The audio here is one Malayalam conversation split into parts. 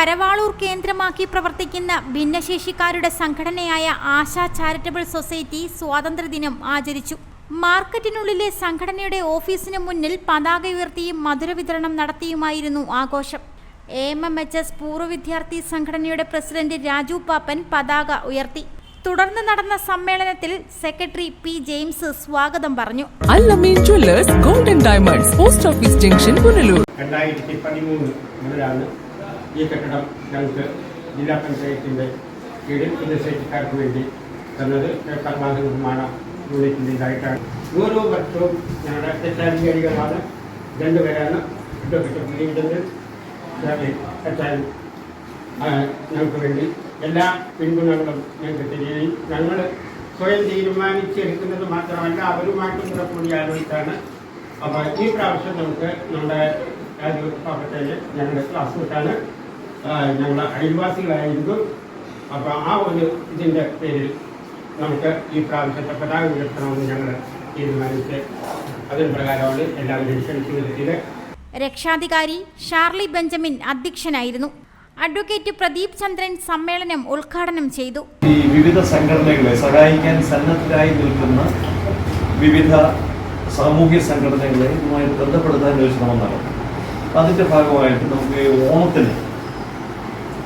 കരവാളൂർ കേന്ദ്രമാക്കി പ്രവർത്തിക്കുന്ന ഭിന്നശേഷിക്കാരുടെ സംഘടനയായ ആശാ ചാരിറ്റബിൾ സൊസൈറ്റി സ്വാതന്ത്ര്യദിനം ആചരിച്ചു. മാർക്കറ്റിനുള്ളിലെ സംഘടനയുടെ ഓഫീസിന് മുന്നിൽ പതാക ഉയർത്തിയും മധുരവിതരണം നടത്തിയുമായിരുന്നു ആഘോഷം. AMMHS പൂർവ്വ വിദ്യാർത്ഥി സംഘടനയുടെ പ്രസിഡന്റ് രാജു പാപ്പൻ പതാക ഉയർത്തി. തുടർന്ന് നടന്ന സമ്മേളനത്തിൽ സെക്രട്ടറി P. ജെയിംസ് സ്വാഗതം പറഞ്ഞു. Al Ameen jewellers golden diamonds post office junction Punalur. 2013 മുതലാണ് ഈ കെട്ടിടം ഞങ്ങൾക്ക് ജില്ലാ പഞ്ചായത്തിൻ്റെ കീഴിൽ ഭിന്നശേഷിക്കാർക്ക് വേണ്ടി തന്നത്. കർമാത നിർമ്മാണ യൂണിറ്റിൻ്റെ ഇതായിട്ടാണ്. ഓരോ വർഷവും ഞങ്ങളുടെ തെറ്റാധികാരികളാണ് രണ്ടുപേരാണ് ഞങ്ങൾക്ക് വേണ്ടി എല്ലാ പിന്തുണകളും ഞങ്ങൾക്ക് തരികയും ഞങ്ങൾ സ്വയം തീരുമാനിച്ചെടുക്കുന്നത് മാത്രമല്ല അവരുമായിട്ടും കൂടെ കൂടി ആലോചിച്ചാണ്. അപ്പോൾ ഈ പ്രാവശ്യം നമുക്ക് നമ്മുടെ രാജ്യഭാഗത്തേക്ക് ഞങ്ങളുടെ ക്ലാസ് വിട്ടാണ് ഞങ്ങൾ അയൽവാസികളായിരുന്നു. അപ്പോൾ ആ ഒരു ഇതിൻ്റെ പേരിൽ നമുക്ക് ഈ പ്രാവശ്യത്തെ പതാക ഉയർത്തണമെന്ന് ഞങ്ങൾ തീരുമാനിച്ച് അതിന് പ്രകാരമാണ് എല്ലാവരും ക്ഷണിച്ചു വരുത്തിയത്. രക്ഷാധികാരി ഷാർലി ബെഞ്ചമിൻ അധ്യക്ഷനായിരുന്നു. അഡ്വക്കേറ്റ് പ്രദീപ് ചന്ദ്രൻ സമ്മേളനം ഉദ്ഘാടനം ചെയ്തു. ഈ വിവിധ സംഘടനകളെ സഹായിക്കാൻ സന്നദ്ധരായി നിൽക്കുന്ന വിവിധ സാമൂഹ്യ സംഘടനകളെ ഇതുമായി ബന്ധപ്പെടുത്താൻ ഒരു ശ്രമം നടക്കും. അതിൻ്റെ ഭാഗമായിട്ട് നമുക്ക് ഓണത്തിന്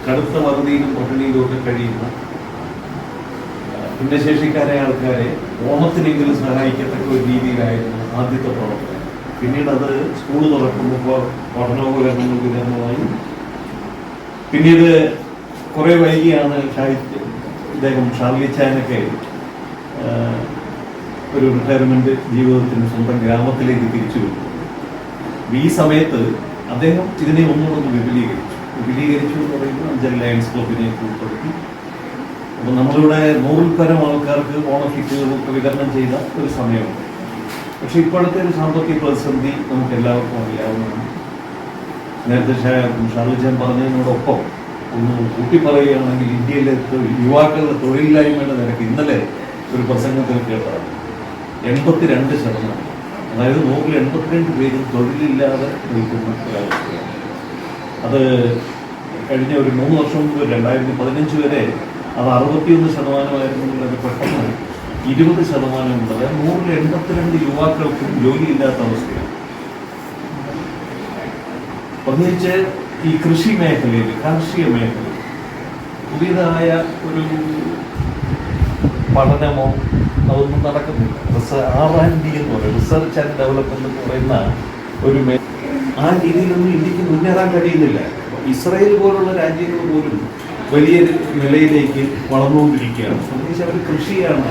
കടുത്ത വറുതിയിലും പട്ടിണിയിലും ഒക്കെ കഴിയുന്ന ഭിന്നശേഷിക്കാരായ ആൾക്കാരെ ഓണത്തിനെങ്കിലും സഹായിക്കത്തക്ക ഒരു രീതിയിലായിരുന്നു ആദ്യത്തെ പ്രവർത്തനം. പിന്നീട് അത് സ്കൂൾ തുറക്കുമ്പോൾ പഠനോപകരണങ്ങൾ വിതരണമായി. പിന്നീട് കുറേ വൈകിയാണ് ഇദ്ദേഹം ഷാർലി ചാനൊക്കെ ഒരു റിട്ടയർമെന്റ് ജീവിതത്തിന് സ്വന്തം ഗ്രാമത്തിലേക്ക് തിരിച്ചു വരും. ഈ സമയത്ത് അദ്ദേഹം ഇതിനെ ഒന്നുകൂടെ വിപുലീകരിച്ചു എന്ന് പറയുമ്പോൾ അഞ്ചൽ ലയൺസ് ക്ലബിനെ ഉൾപ്പെടുത്തി. അപ്പോൾ നമ്മളിവിടെ 100-ൽ പരം ആൾക്കാർക്ക് ഓണക്കിറ്റുകളൊക്കെ വിതരണം ചെയ്ത ഒരു സമയമുണ്ട്. പക്ഷെ ഇപ്പോഴത്തെ ഒരു സാമ്പത്തിക പ്രതിസന്ധി നമുക്ക് എല്ലാവർക്കും അറിയാവുന്നതാണ്. നേരത്തെ ഷാർലി ചാൻ പറഞ്ഞതിനോടൊപ്പം ഒന്ന് കൂട്ടി പറയുകയാണെങ്കിൽ ഇന്ത്യയിലെ യുവാക്കളുടെ തൊഴിലില്ലായ്മയുടെ നിരക്ക് ഇന്നലെ ഒരു പ്രസംഗത്തിൽ കേട്ടതാണ് 82%. അതായത് 182 പേരും തൊഴിലില്ലാതെ നിൽക്കുന്ന ഒരവസ്ഥയാണ്. അത് കഴിഞ്ഞ ഒരു 3 വർഷം മുമ്പ് 2015 വരെ അത് 61%. അത് പെട്ടെന്ന് 20% ഉള്ളത് 182 യുവാക്കൾക്കും ജോലിയില്ലാത്ത അവസ്ഥയാണ്. പ്രത്യേകിച്ച് ഈ കൃഷി മേഖലയിൽ, കാർഷിക മേഖലയിൽ പുതിയതായ ഒരു പഠനമോ അതൊന്നും നടക്കുന്നില്ല. R&D എന്ന് പറയും, റിസർച്ച് ആൻഡ് ഡെവലപ്മെന്റ് എന്ന് പറയുന്ന ഒരു ആ രീതിയിലൊന്നും ഇന്ത്യക്ക് മുന്നേറാൻ കഴിയുന്നില്ല. ഇസ്രായേൽ പോലുള്ള രാജ്യങ്ങൾ പോലും വലിയ നിലയിലേക്ക് വളർന്നുകൊണ്ടിരിക്കുകയാണ്. പ്രത്യേകിച്ച് അവർ കൃഷിയാണ്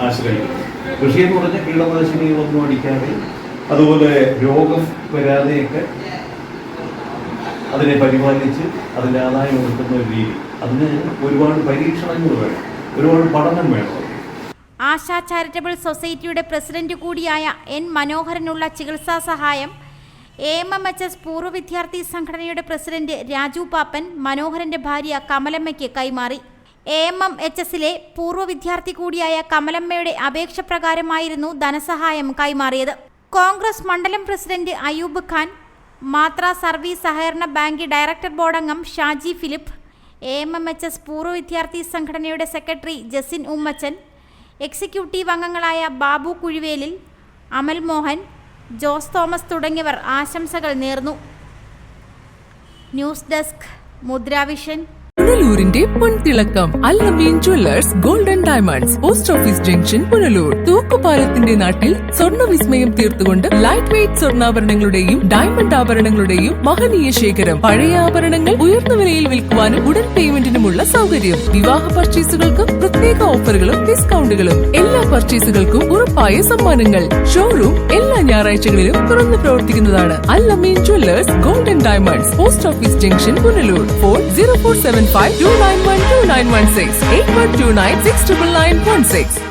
ആശ്രയിക്കുന്നത്. കൃഷി എന്ന് പറഞ്ഞാൽ കീടനാശിനികളൊന്നും അടിക്കാതെ അതുപോലെ രോഗം വരാതെയൊക്കെ അതിനെ പരിപാലിച്ച് അതിൻ്റെ ആദായം എടുക്കുന്ന ഒരു രീതി. അതിന് ഒരുപാട് പരീക്ഷണങ്ങൾ വേണം, ഒരുപാട് പഠനം വേണം. ആശാ ചാരിറ്റബിൾ സൊസൈറ്റിയുടെ പ്രസിഡന്റ് കൂടിയായ N. മനോഹരനുള്ള ചികിത്സാ സഹായം AMMHS പൂർവ്വ വിദ്യാർത്ഥി സംഘടനയുടെ പ്രസിഡന്റ് രാജു പാപ്പൻ മനോഹരന്റെ ഭാര്യ കമലമ്മയ്ക്ക് കൈമാറി. AMMHSലെ പൂർവ്വ വിദ്യാർത്ഥി കൂടിയായ കമലമ്മയുടെ അപേക്ഷ പ്രകാരമായിരുന്നു ധനസഹായം കൈമാറിയത്. കോൺഗ്രസ് മണ്ഡലം പ്രസിഡന്റ് അയൂബ് ഖാൻ, മാത്ര സർവീസ് സഹകരണ ബാങ്ക് ഡയറക്ടർ ബോർഡ് അംഗം ഷാജി ഫിലിപ്പ്, AMMHS പൂർവ്വ വിദ്യാർത്ഥി സംഘടനയുടെ സെക്രട്ടറി ജസിൻ ഉമ്മച്ചൻ, എക്സിക്യൂട്ടീവ് അംഗങ്ങളായ ബാബു കുഴിവേലിൽ, അമൽ മോഹൻ, ജോസ് തോമസ് തുടങ്ങിയവർ ആശംസകൾ നേർന്നു. News desk Mudravision. പുനലൂരിന്റെ പൊൻതിളക്കം Al Ameen jewellers golden diamonds post office junction Punalur. തൂക്കുപാലത്തിന്റെ നാട്ടിൽ സ്വർണ്ണ വിസ്മയം തീർത്തുകൊണ്ട് ലൈറ്റ് വെയ്റ്റ് സ്വർണ്ണാഭരണങ്ങളുടെയും ഡയമണ്ട് ആഭരണങ്ങളുടെയും മഹനീയ ശേഖരം. പഴയ ആഭരണങ്ങൾ ഉയർന്ന വിലയിൽ വിൽക്കുവാനും ഉടൻ പേയ്മെന്റിനുമുള്ള സൗകര്യം. വിവാഹ പർച്ചേസുകൾക്കും പ്രത്യേക ഓഫറുകളും ഡിസ്കൗണ്ടുകളും. എല്ലാ പർച്ചേസുകൾക്കും ഉറപ്പായ സമ്മാനങ്ങൾ. ഷോറൂം എല്ലാ ഞായറാഴ്ചകളിലും തുറന്നു പ്രവർത്തിക്കുന്നതാണ്. Al Ameen jewellers golden diamonds post office junction Punalur. Phone 0475 291 2916 8129 69916.